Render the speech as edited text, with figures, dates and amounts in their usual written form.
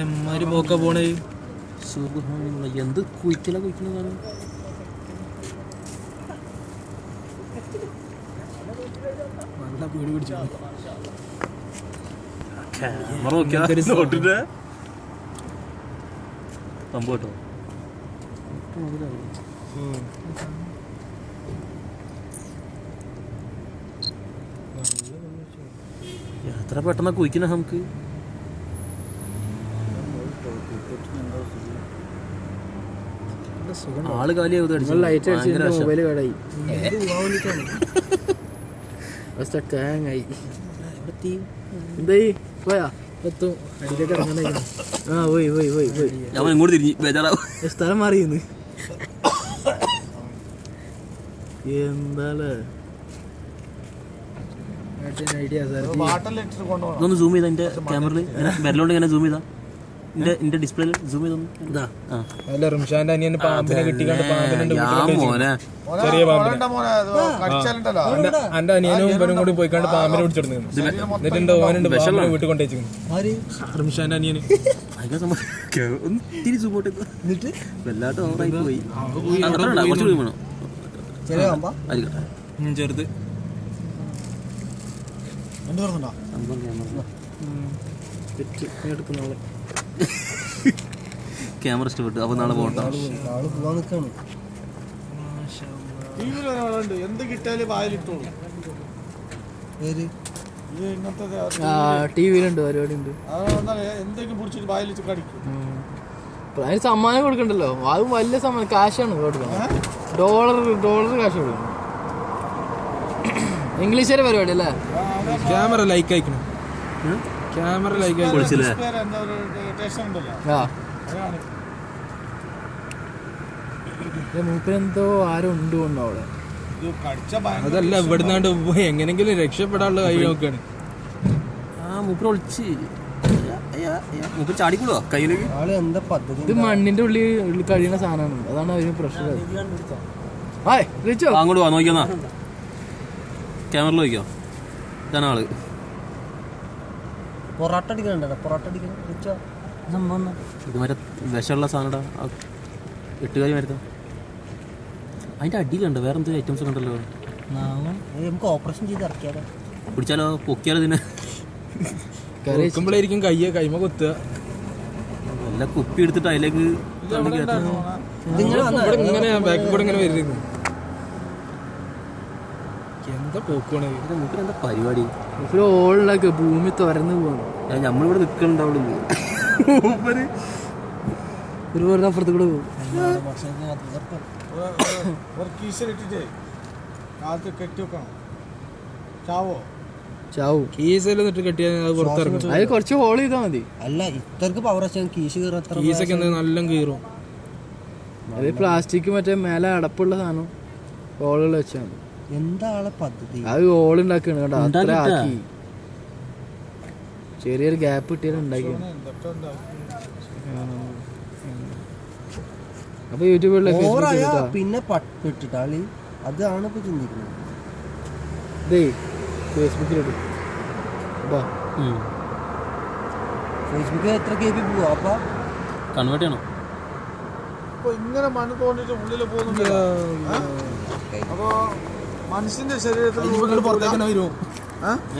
എമ്മാര് പോക്ക പോണേ എന്ത് കുഴിക്കുന്നതാണ്. നല്ല പേടി പിടിച്ചു. സംഭവം കേട്ടോ. എത്ര പെട്ടെന്ന് കുഴിക്കുന്ന നമുക്ക്. ആള് കാലിയാവും. ലൈറ്റ് അടിച്ച് മൊബൈൽ കേടായി. എന്തായി പോയാ എത്തും. ആ പോയി പോയി പോയി പോയി. ഞാൻ ഇങ്ങോട്ട് തിരിഞ്ഞ് ബേജാറാവും. സ്ഥലം മാറിയെന്ന് എന്താ ഇതൊന്ന് സൂം ചെയ്താ എന്റെ ക്യാമറയിൽ വിരലോണ്ട് ഇങ്ങനെ സൂം ചെയ്താ എന്റെ ഡിസ്പ്ലേയിൽ സൂം ചെയ്താ. അല്ല റിംഷാന്റെ അനിയന് പാമ്പിനെ കിട്ടിക്കാണ്ട് മോനെ ചെറിയ പാമ്പിനെ എന്റെ അനിയനും ഇവനും കൂടി പോയിക്കാണ്ട് പാമ്പിനെ പിടിച്ചെടുത്തു. എന്നിട്ടുണ്ട് ഓനുണ്ട് പാമ്പിനെ വീട്ടിൽ കൊണ്ടുവച്ചു റിംഷാന്റെ അനിയന്. ഒത്തിരി സൂമോട്ട് എന്നിട്ട് വല്ലാത്ത ഓവറായി പോയി. കുറച്ചുകൂടി വേണം. ചെറുത് ക്യാമറ ഇഷ്ടപ്പെട്ടു. അപ്പൊ നാളെ പോകണ്ട. എന്ത് കിട്ടിയാലും വായിലിട്ടോളൂ. ടിവിയിലുണ്ട് പരിപാടി ഉണ്ട്. എന്തെങ്കിലും പിടിച്ചിട്ട് വായിലിട്ട് കടിക്കും. അതിന് സമ്മാനം കൊടുക്കണ്ടല്ലോ. അത് വലിയ സമ്മാനം കാശാണ് കൊടുക്കണം. ഡോളർ കാശ് കൊടുക്കണം. ഇംഗ്ലീഷുകാരെ പരിപാടി അല്ലേ. ക്യാമറ ലൈക്ക് അയക്കണം. ക്യാമറ ലൈക്ക് മൂപ്പരെന്തോ ആരും ഉണ്ട് കൊണ്ടോ അവിടെ. അതല്ല ഇവിടുന്നാണ്ട് എങ്ങനെങ്കിലും രക്ഷപ്പെടാനുള്ള കൈ നോക്കാണ്. മൂപ്പര് ഒളിച്ച് മൂപ്പര് ചാടിക്കൂടോ കയ്യിലേക്ക്. ഇത് മണ്ണിന്റെ ഉള്ളിൽ കഴിയുന്ന സാധനമാണ്. അതാണ് അതിന് പ്രശ്നം. അങ്ങോട്ട് വാ നോക്കിയാ ക്യാമറയിൽ നോക്കിയോ. ഇതാണ് ആള്. ഇത് മറ്റേ വിഷമുള്ള സാധനടാ. 8 കാര്യം വരുത്താം. അതിന്റെ അടിയിലുണ്ട് വേറെ എന്തെങ്കിലും ഐറ്റംസ് ഉണ്ടല്ലോ. നമുക്ക് ഓപ്പറേഷൻ ചെയ്ത് ഇറക്കിയാലോ. പിടിച്ചാലോ പൊക്കിയാലോ. ഇതിനെ കഴിക്കുമ്പോഴായിരിക്കും കൈമ കൊത്തുക. എല്ലാ കുപ്പി എടുത്തിട്ട് അതിലേക്ക് ഇങ്ങനെ ബാക്കിൽ കൂടെ ഇങ്ങനെ വരുന്നു. എന്താ പോക്കുവാണ് എന്താ പരിപാടി. ഓളിലൊക്കെ ഭൂമി തുറന്നു പോവാണ്. നമ്മളിവിടെ നിൽക്കണ്ടാവുള്ളൂ. ഒരു വെറുതെ അപ്പുറത്ത് കൂടെ പോകും. ചാവും. കീസെല്ലാം കെട്ടിയാൽ അത് പുറത്തിറങ്ങും. അത് കുറച്ച് ഹോൾ ചെയ്താൽ മതി. അല്ല ഇത്രക്ക് പവർ കീസൊക്കെ നല്ല കീറും. അത് പ്ലാസ്റ്റിക് മറ്റേ മേലെ അടപ്പുള്ള സാധനം ഹോളുകൾ വെച്ചാൽ മതി. എന്താണ് പദ്ധതി? അത് ഹോളുണ്ടാക്കാണ് കേട്ടോ. അത്ര ആക്കി ചെറിയൊരു ഗ്യാപ്പ് കിട്ടിയാൽ ഉണ്ടാക്കി. അപ്പൊ യൂട്യൂബിലെ പിന്നെ പട്ടിട്ടാളി അതാണ് ഇപ്പൊ ചിന്തിക്കുന്നത്. ഫേസ്ബുക്കിലിടും. ഫേസ്ബുക്കിൽ എത്ര KB പോവാ? അപ്പൊ കൺവേർട്ട് ചെയ്യണം. ഇങ്ങനെ മണ്ണ് തോണ്ടിട്ട് ഉള്ളിൽ പോകുന്നുണ്ട്. അപ്പൊ മനുഷ്യന്റെ ശരീരത്തിൽ